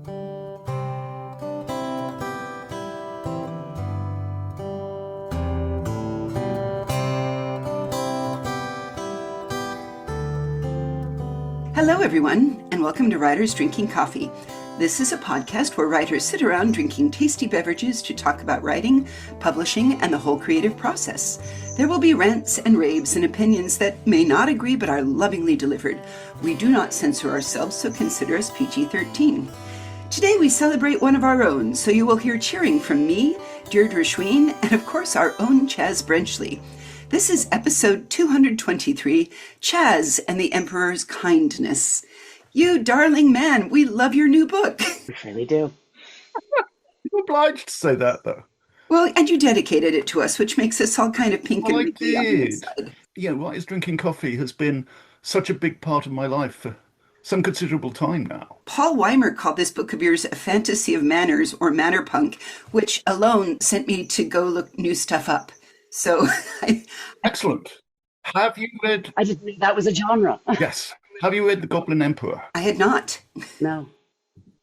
Hello, everyone, and welcome to Writers Drinking Coffee. This is a podcast where writers sit around drinking tasty beverages to talk about writing, publishing, and the whole creative process. There will be rants and raves and opinions that may not agree but are lovingly delivered. We do not censor ourselves, so consider us PG-13. Today we celebrate one of our own, so you will hear cheering from me, Deirdre Schween, and of course our own Chaz Brenchley. This is episode 223, Chaz and the Emperor's Kindness. You darling man, we love your new book. We really do. You're obliged to say that, though. Well, and you dedicated it to us, which makes us all kind of pink and wrinkly on the inside. Yeah, Writers Drinking Coffee has been such a big part of my life for some considerable time now. Paul Weimer called this book of yours a fantasy of manners or manner punk, which alone sent me to go look new stuff up. So, Excellent. Have you read... I didn't think that was a genre. Yes. Have you read The Goblin Emperor? I had not. No.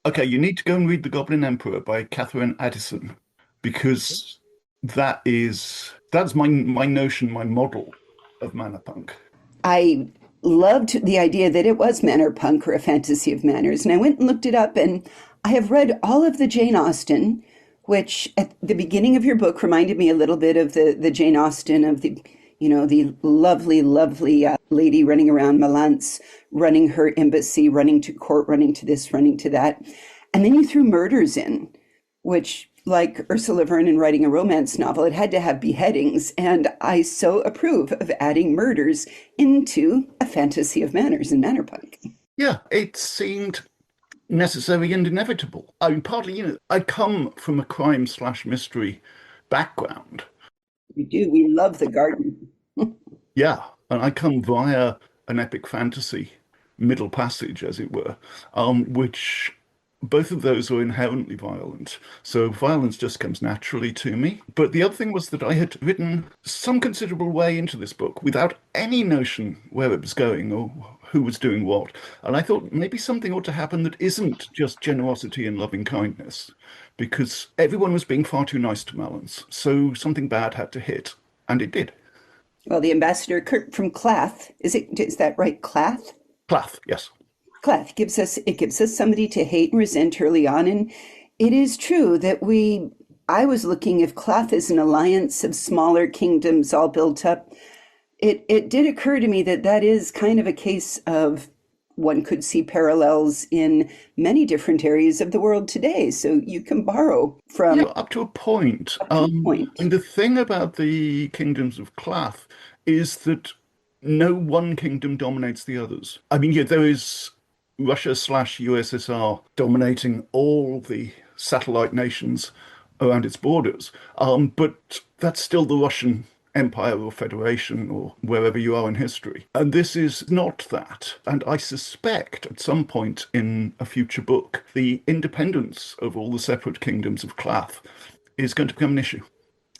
Okay, you need to go and read The Goblin Emperor by Catherine Addison, because that's my notion, my model of manner punk. I loved the idea that it was manner punk or a fantasy of manners, and I went and looked it up, and I have read all of the Jane Austen, which at the beginning of your book reminded me a little bit of the Jane Austen of the lovely lady running around Malance, running her embassy, running to court, running to this, running to that. And then you threw murders in, which, like Ursula Vernon writing a romance novel, it had to have beheadings. And I so approve of adding murders into a fantasy of manners and manner punk. Yeah, it seemed necessary and inevitable. I mean, partly, I come from a crime/mystery background. We do. We love the garden. Yeah, and I come via an epic fantasy middle passage, as it were, which both of those are inherently violent. So violence just comes naturally to me. But the other thing was that I had written some considerable way into this book without any notion where it was going or who was doing what. And I thought maybe something ought to happen that isn't just generosity and loving kindness, because everyone was being far too nice to Malance. So something bad had to hit, and it did. Well, the ambassador Kurt from Clath, is that right, Clath? Clath, yes. Clath gives us somebody to hate and resent early on, and it is true that I was looking if Clath is an alliance of smaller kingdoms all built up. It did occur to me that is kind of a case of one could see parallels in many different areas of the world today. So you can borrow from... Yeah, up to a point. And the thing about the kingdoms of Clath is that no one kingdom dominates the others. I mean, yeah, there is Russia/USSR dominating all the satellite nations around its borders. But that's still the Russian Empire or Federation or wherever you are in history. And this is not that. And I suspect at some point in a future book, the independence of all the separate kingdoms of Clath is going to become an issue.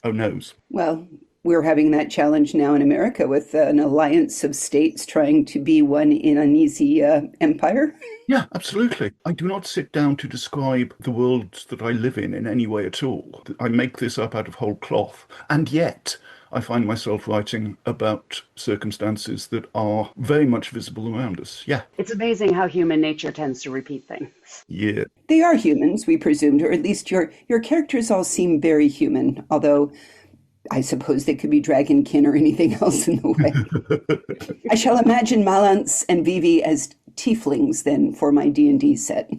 Oh, knows. Well, we're having that challenge now in America with an alliance of states trying to be one in uneasy empire. Yeah, absolutely. I do not sit down to describe the world that I live in any way at all. I make this up out of whole cloth. And yet I find myself writing about circumstances that are very much visible around us. Yeah. It's amazing how human nature tends to repeat things. Yeah. They are humans, we presumed, or at least your characters all seem very human, although I suppose they could be dragonkin or anything else in the way. I shall imagine Malance and Vivi as tieflings then for my D&D set.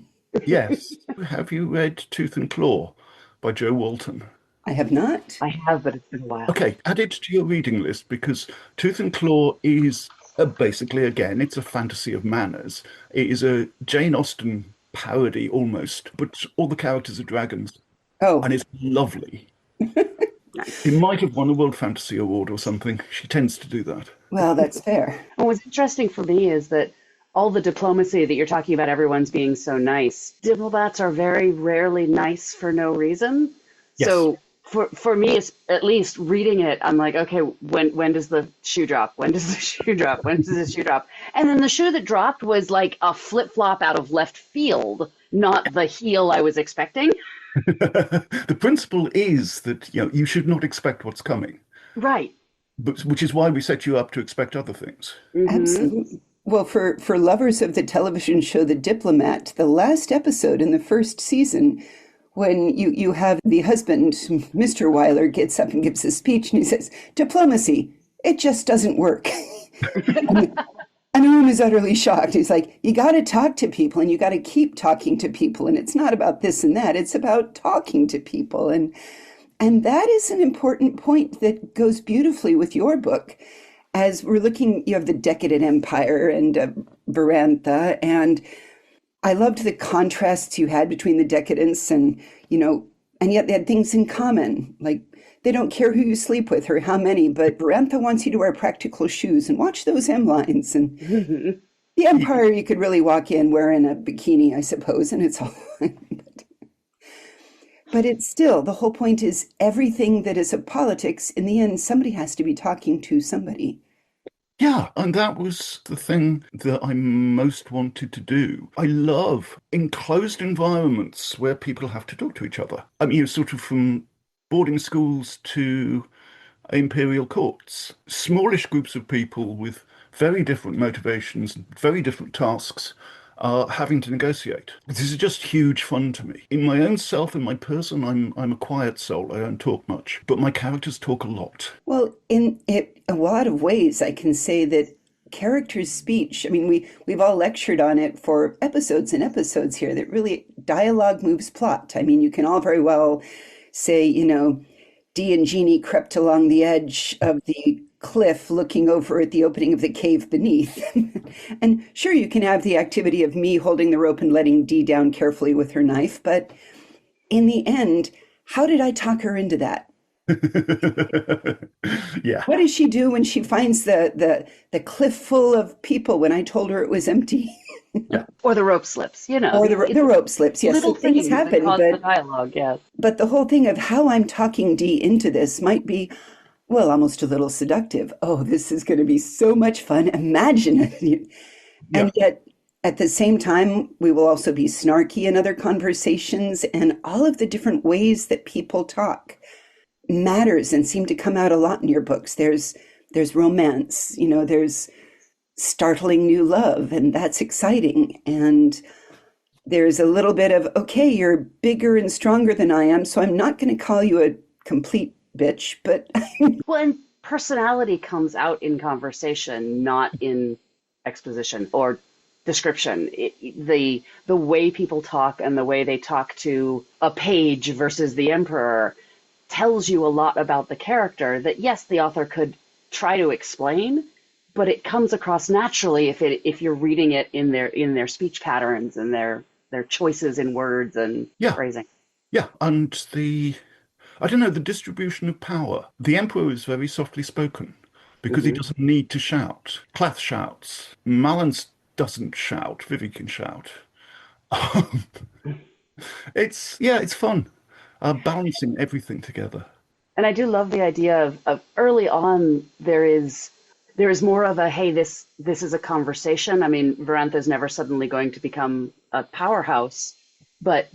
Yes. Have you read Tooth and Claw by Joe Walton? I have not. I have, but it's been a while. Okay, add it to your reading list, because Tooth and Claw is basically, again, it's a fantasy of manners. It is a Jane Austen parody almost, but all the characters are dragons. Oh. And it's lovely. It might have won a World Fantasy Award or something. She tends to do that. Well, that's fair. And what's interesting for me is that all the diplomacy that you're talking about, everyone's being so nice. Diplomats are very rarely nice for no reason. Yes. So for me, it's, at least reading it, I'm like, okay, when does the shoe drop? When does the shoe drop? When does the shoe drop? And then the shoe that dropped was like a flip-flop out of left field. not the heel I was expecting. The principle is that you should not expect what's coming, Right. but which is why we set you up to expect other things. Hmm. Absolutely. Well, for lovers of the television show The Diplomat, the last episode in the first season, when you have the husband, Mr. Weiler, gets up and gives a speech and he says, diplomacy, it just doesn't work. And the room is utterly shocked. He's like, you got to talk to people and you got to keep talking to people. And it's not about this and that. It's about talking to people. And that is an important point that goes beautifully with your book. As we're looking, you have the Decadent Empire and Varantha. And I loved the contrasts you had between the decadents and yet they had things in common. Like they don't care who you sleep with or how many, but Varantha wants you to wear practical shoes and watch those hemlines. And the Empire, you could really walk in wearing a bikini, I suppose, and it's all fine. But it's still, the whole point is everything that is of politics, in the end, somebody has to be talking to somebody. Yeah, and that was the thing that I most wanted to do. I love enclosed environments where people have to talk to each other. I mean, sort of from boarding schools to imperial courts, smallish groups of people with very different motivations, very different tasks, are having to negotiate. This is just huge fun to me. In my own self, in my person, I'm a quiet soul. I don't talk much, but my characters talk a lot. Well, in a lot of ways, I can say that characters' speech, I mean, we've all lectured on it for episodes and episodes here, that really dialogue moves plot. I mean, you can all very well say, Dee and Jeannie crept along the edge of the cliff looking over at the opening of the cave beneath. And sure, you can have the activity of me holding the rope and letting Dee down carefully with her knife, but in the end, how did I talk her into that? Yeah. What does she do when she finds the cliff full of people when I told her it was empty? Yeah. Or the rope slips, Or the rope slips, yes. little So things things that happen, cause the dialogue, yes. but the whole thing of how I'm talking Dee into this might be, well, almost a little seductive. Oh, this is going to be so much fun. Imagine it. And yet, at the same time, we will also be snarky in other conversations, and all of the different ways that people talk matters and seem to come out a lot in your books. There's romance, there's startling new love, and that's exciting. And there's a little bit of, okay, you're bigger and stronger than I am, so I'm not going to call you a complete bitch, but Well, and personality comes out in conversation, not in exposition or description. The way people talk and the way they talk to a page versus the emperor tells you a lot about the character that, yes, the author could try to explain, but it comes across naturally if you're reading it in their speech patterns and their choices in words and phrasing. Yeah, and I don't know, the distribution of power. The Emperor is very softly spoken because he doesn't need to shout. Clath shouts. Malance doesn't shout. Vivi can shout. It's fun. Balancing everything together. And I do love the idea of early on there is more of a, hey, this is a conversation. I mean, Varantha is never suddenly going to become a powerhouse, but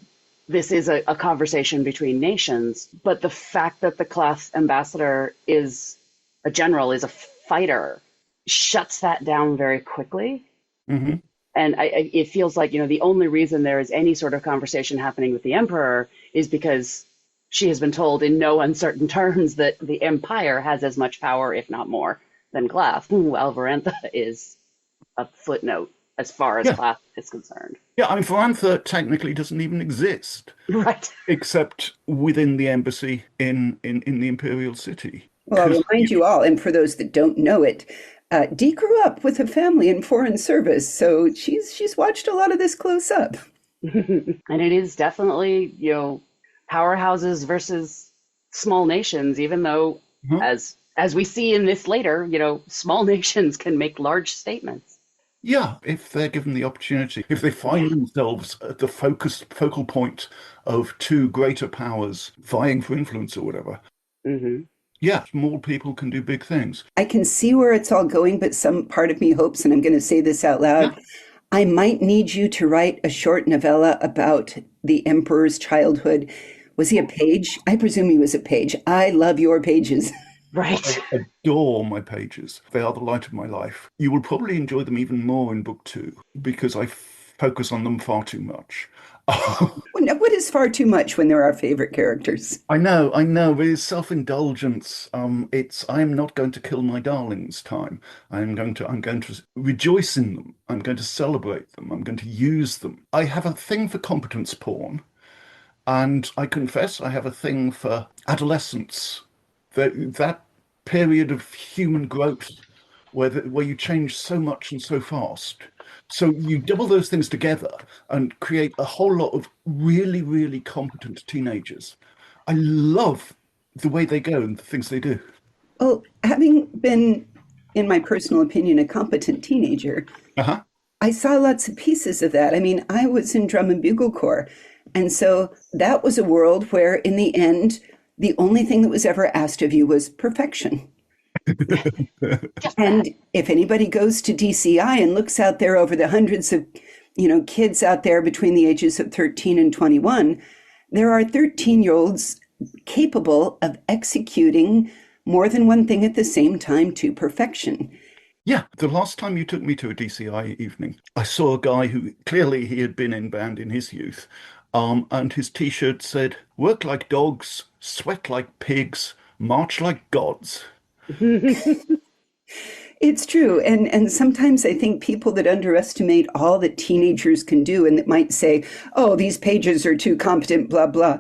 this is a conversation between nations. But the fact that the Clath ambassador is a general, is a fighter, shuts that down very quickly. Hmm. And it feels like, the only reason there is any sort of conversation happening with the emperor is because she has been told in no uncertain terms that the empire has as much power, if not more, than Clath. While Varantha is a footnote as far as Clath is concerned. Yeah, I mean, Varantha technically doesn't even exist. Right. Except within the embassy in the imperial city. well, I'll remind you all, and for those that don't know it, Dee grew up with a family in foreign service, so she's watched a lot of this close up. And it is definitely, powerhouses versus small nations, even though, as we see in this later, small nations can make large statements. Yeah, if they're given the opportunity, if they find themselves at the focal point of two greater powers vying for influence or whatever. Mm-hmm. Yeah, small people can do big things. I can see where it's all going, but some part of me hopes, and I'm going to say this out loud, I might need you to write a short novella about the emperor's childhood. Was he a page? I presume he was a page. I love your pages. Right. I adore my pages. They are the light of my life. You will probably enjoy them even more in book two because I focus on them far too much. What is far too much when they're our favorite characters? I know, but it's self-indulgence. I'm not going to kill my darlings time. I'm going to rejoice in them. I'm going to celebrate them. I'm going to use them. I have a thing for competence porn, and I confess I have a thing for adolescence. That period of human growth where you change so much and so fast. So you double those things together and create a whole lot of really, really competent teenagers. I love the way they go and the things they do. Well, having been, in my personal opinion, a competent teenager, Uh-huh. I saw lots of pieces of that. I mean, I was in drum and bugle corps. And so that was a world where, in the end, the only thing that was ever asked of you was perfection. Just that. And if anybody goes to DCI and looks out there over the hundreds of, kids out there between the ages of 13 and 21, there are 13-year-olds capable of executing more than one thing at the same time to perfection. Yeah, the last time you took me to a DCI evening, I saw a guy who clearly he had been in band in his youth, and his t-shirt said, "Work like dogs, sweat like pigs, march like gods." It's true. And sometimes I think people that underestimate all that teenagers can do and that might say, oh, these pages are too competent, blah, blah.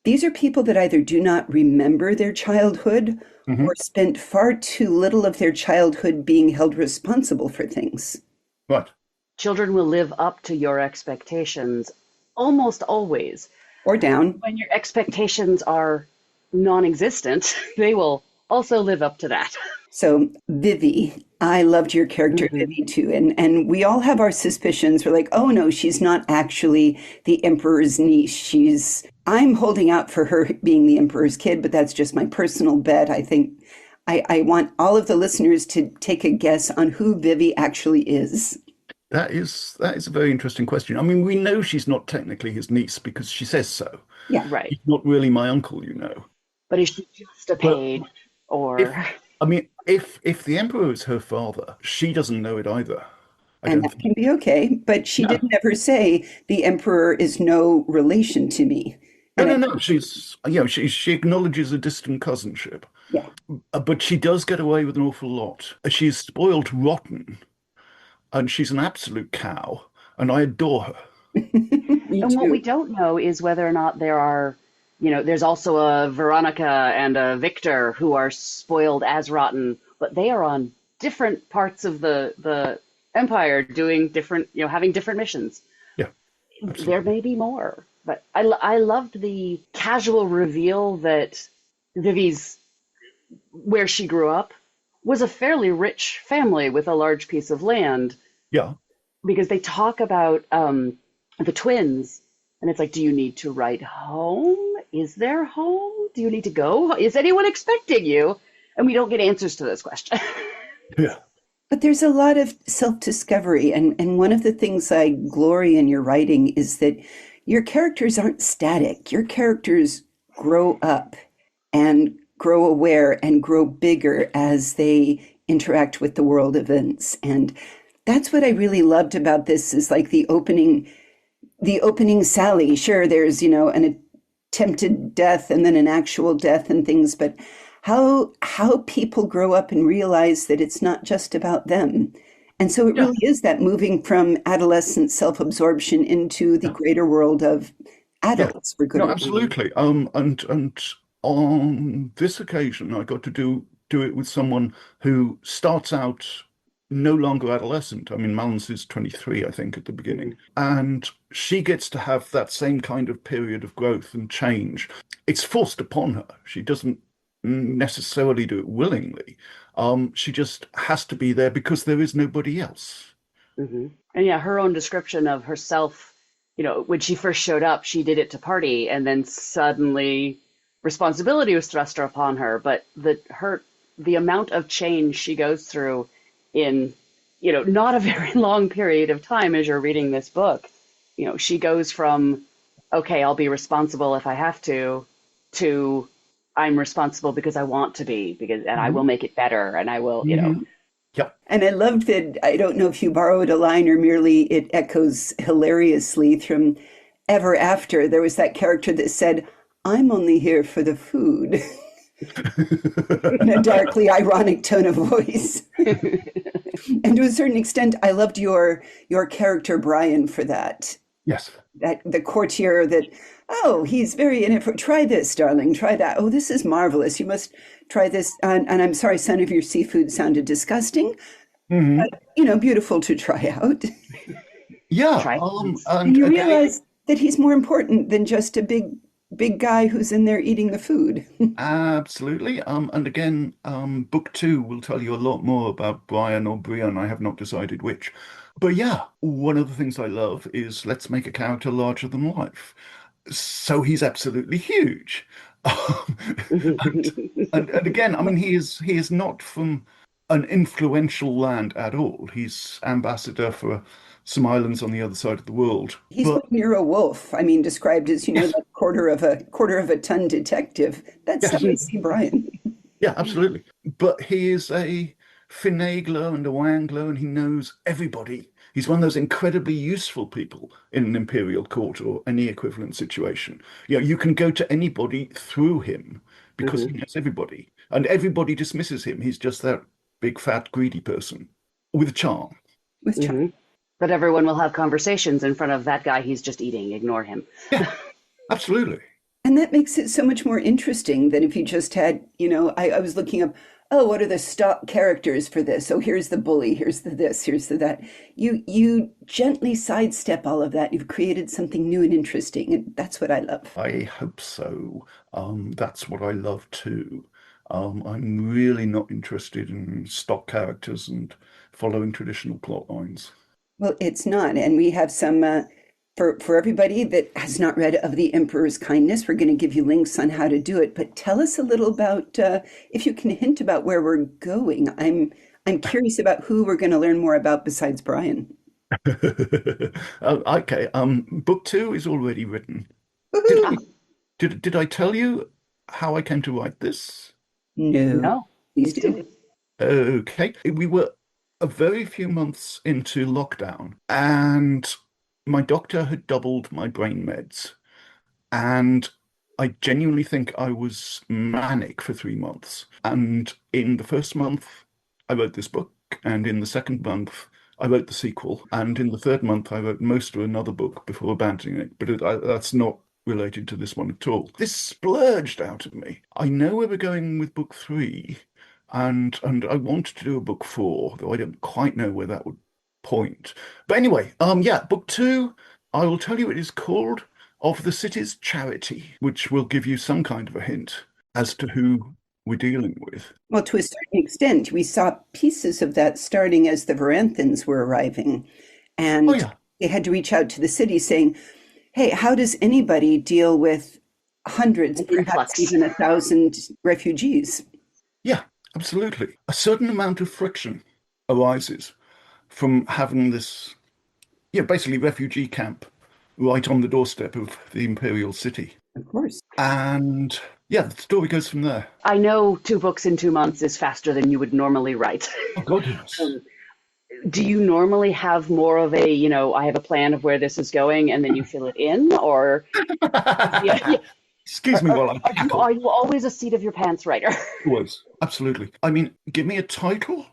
These are people that either do not remember their childhood Hmm. or spent far too little of their childhood being held responsible for things. Right. Children will live up to your expectations almost always. Or down. When your expectations are non-existent, they will also live up to that. So, Vivi, I loved your character, Mhm. Vivi, too. And we all have our suspicions. We're like, oh, no, she's not actually the emperor's niece. I'm holding out for her being the emperor's kid, but that's just my personal bet. I think I want all of the listeners to take a guess on who Vivi actually is. That is a very interesting question. I mean, we know she's not technically his niece because she says so. Yeah. Right. He's not really my uncle, you know. But is she just a But paid if or I mean, if the emperor is her father, she doesn't know it either. I And don't that think. can be okay. But she did No, never say the emperor is no relation to me. no, And no, no. She acknowledges a distant cousinship, yeah, but she does get away with an awful lot. She's spoiled rotten, and she's an absolute cow, and I adore her. me and what we too. don't know is whether or not there are, there's also a Veronica and a Victor who are spoiled as rotten, but they are on different parts of the empire doing different, having different missions. Yeah, There absolutely. may be more, but I loved the casual reveal that Vivi's where she grew up was a fairly rich family with a large piece of land Yeah, because they talk about the twins, and it's like, do you need to write home? Is there home? Do you need to go? Is anyone expecting you? And we don't get answers to this question. yeah, But there's a lot of self-discovery, and one of the things I glory in your writing is that your characters aren't static. Your characters grow up and grow aware and grow bigger as they interact with the world events. And that's what I really loved about this is like the opening Sally. Sure, there's, an attempted death and then an actual death and things, but how people grow up and realize that it's not just about them. And so it yeah, really is that moving from adolescent self-absorption into the yeah, greater world of yeah. adults, for good No, or bad. absolutely. And on this occasion, I got to do it with someone who starts out no longer adolescent. I mean, Malins is 23, I think, at the beginning. And she gets to have that same kind of period of growth and change. It's forced upon her. She doesn't necessarily do it willingly. She just has to be there because there is nobody else. Hmm. And yeah, her own description of herself, when she first showed up, she did it to party, and then suddenly responsibility was thrust upon her. But the amount of change she goes through in, not a very long period of time as you're reading this book. She goes from, okay, I'll be responsible if I have to I'm responsible because I want to be, and I Mhm. will make it better, and I will. Mhm. Yep. And I loved that. I don't know if you borrowed a line or merely it echoes hilariously from Ever After. There was that character that said, I'm only here for the food, in a darkly ironic tone of voice. And to a certain extent, I loved your character Brian for that. Yes. That the courtier that, oh, he's very in it for, try this, darling, try that. Oh, this is marvelous. You must try this. And I'm sorry, some of your seafood sounded disgusting, Hmm. but beautiful to try out. Yeah. Try. And And you again, realize that he's more important than just a big guy who's in there eating the food. absolutely. And again, book two will tell you a lot more about Brian or Brian. I have not decided which. But yeah, one of the things I love is let's make a character larger than life. So he's absolutely huge. And, and again, I mean, he is not from an influential land at all. He's ambassador for some islands on the other side of the world. He's But what Nero Wolf, I mean, described as, yes, that quarter of a ton detective. That's how yes. I see Brian. Yeah, absolutely. But he is a finagler and a wangler, and he knows everybody. He's one of those incredibly useful people in an imperial court or any equivalent situation. You can go to anybody through him because he knows everybody, and everybody dismisses him. He's just that big, fat, greedy person with charm. With Chuck. But everyone will have conversations in front of that guy he's just eating. Ignore him. Yeah, absolutely. And that makes it so much more interesting than if you just had, I was looking up, oh, what are the stock characters for this? Oh, here's the bully, here's the this, here's the that. You gently sidestep all of that. You've created something new and interesting, and that's what I love. I hope so. That's what I love too. I'm really not interested in stock characters and following traditional plot lines. Well, it's not, and we have some for everybody that has not read of the Emperor's Kindness. We're going to give you links on how to do it, but tell us a little about if you can hint about where we're going. I'm curious about who we're going to learn more about besides Brian. Okay, book two is already written. Did Woohoo! I did I tell you how I came to write this? No, No, please please do. do. Okay, we were a very few months into lockdown, and my doctor had doubled my brain meds. And I genuinely think I was manic for 3 months. And in the first month, I wrote this book. And in the second month, I wrote the sequel. And in the third month, I wrote most of another book before abandoning it. But that's not related to this one at all. This splurged out of me. I know where we're going with book three. And I wanted to do a book four, though I don't quite know where that would point. But anyway, yeah, book two, I will tell you it is called Of the City's Charity, which will give you some kind of a hint as to who we're dealing with. Well, to a certain extent, we saw pieces of that starting as the Varanthans were arriving, Oh and yeah, they had to reach out to the city saying, hey, how does anybody deal with hundreds, An perhaps influx. even 1,000 refugees? yeah, absolutely. A certain amount of friction arises from having this, yeah, basically refugee camp right on the doorstep of the imperial city. Of course. And yeah, the story goes from there. I know 2 books in 2 months is faster than you would normally write. Oh God, yes. Um, do you normally have more of a, I have a plan of where this is going and then you fill it in? Or, yeah, yeah. Excuse me while I Are you, cackle. are you always a seat of your pants writer? Was absolutely. I mean, give me a title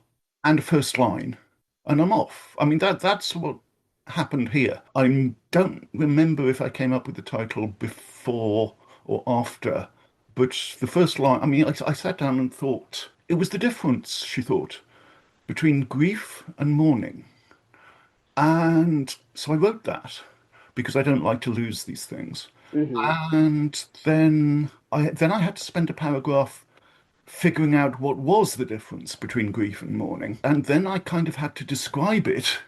and a first line, and I'm off. I mean, that's what happened here. I don't remember if I came up with the title before or after, but the first line. I mean, I sat down and thought it was the difference. She thought between grief and mourning, and so I wrote that because I don't like to lose these things. Hmm. And then I had to spend a paragraph figuring out what was the difference between grief and mourning. And then I kind of had to describe it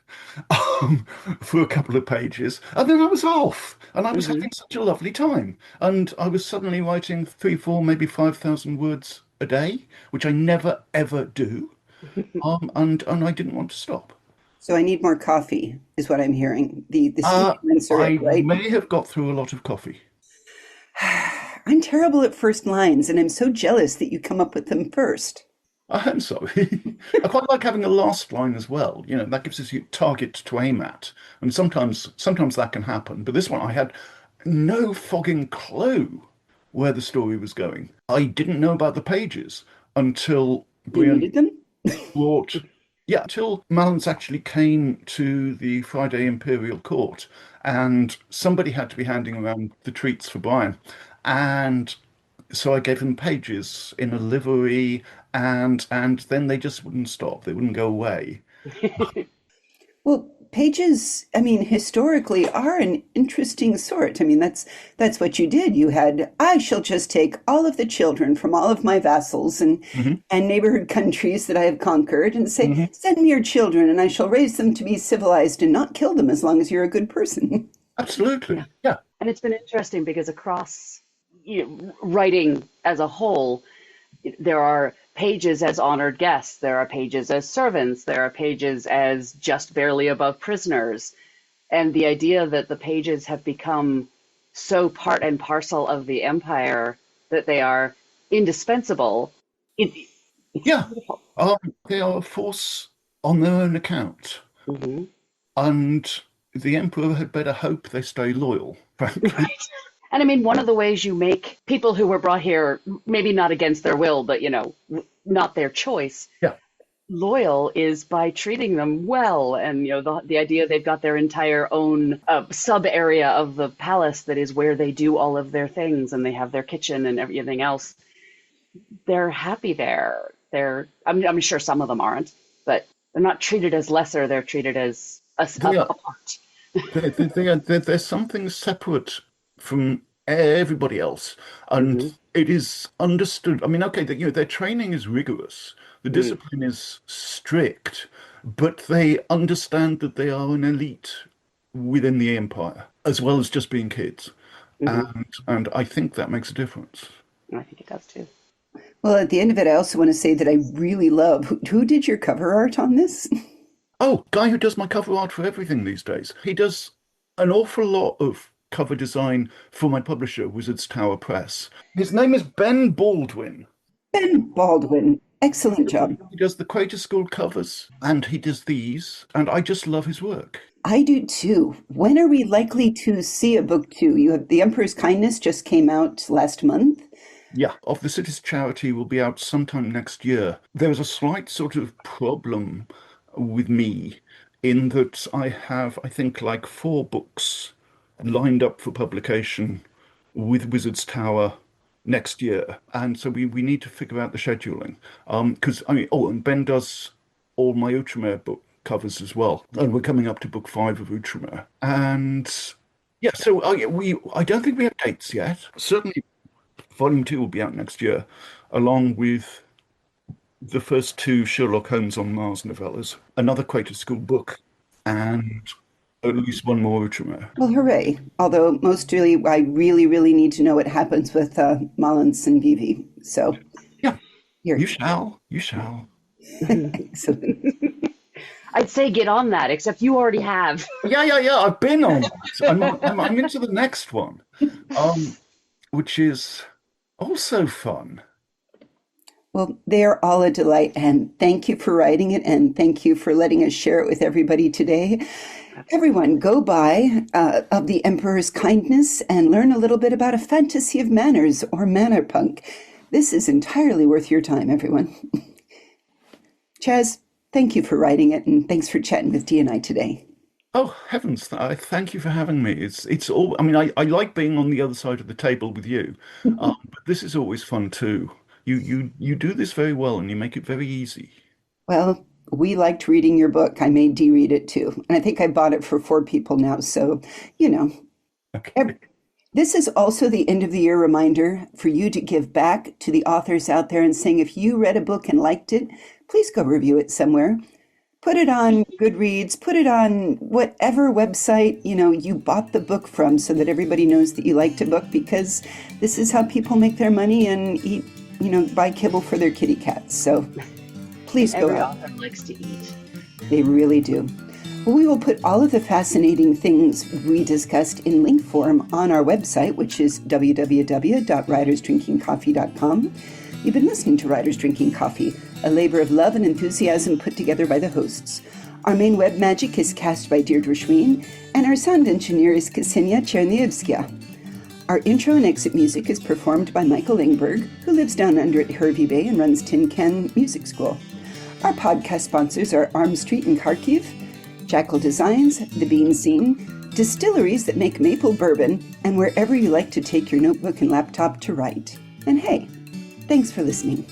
um, for a couple of pages. And then I was off. And I was Hmm. having such a lovely time. And I was suddenly writing three, four, maybe 5,000 words a day, which I never, ever do. And I didn't want to stop. So I need more coffee, is what I'm hearing. The sweeteners are it, I right? may have got through a lot of coffee. I'm terrible at first lines, and I'm so jealous that you come up with them first. I'm sorry. I quite like having a last line as well. You know, that gives us a target to aim at. And sometimes that can happen. But this one, I had no fogging clue where the story was going. I didn't know about the pages until You Brienne needed them? brought, yeah, until Malance actually came to the Friday Imperial Court, and somebody had to be handing around the treats for Brian. And so I gave them pages in a livery, and then they just wouldn't stop. They wouldn't go away. Well, pages, I mean, historically are an interesting sort. I mean, that's what you did. You had, I shall just take all of the children from all of my vassals Hmm. and neighborhood countries that I have conquered and say, Hmm. send me your children and I shall raise them to be civilized and not kill them as long as you're a good person. Yeah. Absolutely. Yeah. And it's been interesting because across writing as a whole, there are pages as honored guests, there are pages as servants, there are pages as just barely above prisoners. And the idea that the pages have become so part and parcel of the empire that they are indispensable, it's Yeah. beautiful. Um, they are a force on their own account, Hmm. and the Emperor had better hope they stay loyal, frankly. Right. And I mean, one of the ways you make people who were brought here, maybe not against their will, but not their choice, Yeah. loyal is by treating them well. And the idea they've got their entire own sub area of the palace that is where they do all of their things, and they have their kitchen and everything else. They're happy there. I'm sure some of them aren't, but they're not treated as lesser. They're treated as They a are, part. there's something separate from everybody else, and Hmm. it is understood. I mean, okay, their training is rigorous, the Mm. discipline is strict, but they understand that they are an elite within the empire, as well as just being kids, Hmm. and I think that makes a difference. I think it does too. Well, at the end of it, I also want to say that I really love who did your cover art on this? Oh, guy who does my cover art for everything these days. He does an awful lot of cover design for my publisher, Wizards Tower Press. His name is Ben Baldwin. Ben Baldwin. Excellent job. He does the Quater School covers, and he does these, and I just love his work. I do too. When are we likely to see a book two? You have The Emperor's Kindness just came out last month. Yeah, Of the City's Charity will be out sometime next year. There's a slight sort of problem with me in that I have, I think, like 4 books lined up for publication with Wizards Tower next year. And so we need to figure out the scheduling. Because I mean, oh, and Ben does all my Outremer book covers as well. And we're coming up to book 5 of Outremer. And yeah, so I don't think we have dates yet. Certainly Volume 2 will be out next year, along with the first 2 Sherlock Holmes on Mars novellas, another Quaker School book, and at least one more Outremer. Well, hooray. Although most really, I really, really need to know what happens with Mullins and Vivi. So Yeah, here, you shall, you shall. excellent. I'd say get on that, except you already have. Yeah. I've been on that. I'm into the next one, which is also fun. Well, they are all a delight, and thank you for writing it, and thank you for letting us share it with everybody today. Everyone, go by Of the Emperor's Kindness and learn a little bit about a fantasy of manners or manner punk. This is entirely worth your time, everyone. Chaz, thank you for writing it, and thanks for chatting with Dee and I today. Oh heavens! I thank you for having me. It's all. I mean, I like being on the other side of the table with you, but this is always fun too. You do this very well, and you make it very easy. Well, we liked reading your book. I made Dee read it too, and I think I bought it for 4 people now. So, you know, Okay. this is also the end of the year reminder for you to give back to the authors out there and saying if you read a book and liked it, please go review it somewhere. Put it on Goodreads, put it on whatever website, you bought the book from so that everybody knows that you liked a book because this is how people make their money and eat, buy kibble for their kitty cats. So please go Every out. author likes to eat. They really do. Well, we will put all of the fascinating things we discussed in link form on our website, which is www.writersdrinkingcoffee.com. You've been listening to Writers Drinking Coffee, a labor of love and enthusiasm put together by the hosts. Our main web magic is cast by Deirdre Schween, and our sound engineer is Ksenia Chernievskaya. Our intro and exit music is performed by Michael Ingberg, who lives down under at Hervey Bay and runs Tin Can Music School. Our podcast sponsors are Arm Street in Kharkiv, Jackal Designs, The Bean Scene, distilleries that make maple bourbon, and wherever you like to take your notebook and laptop to write. And hey, thanks for listening.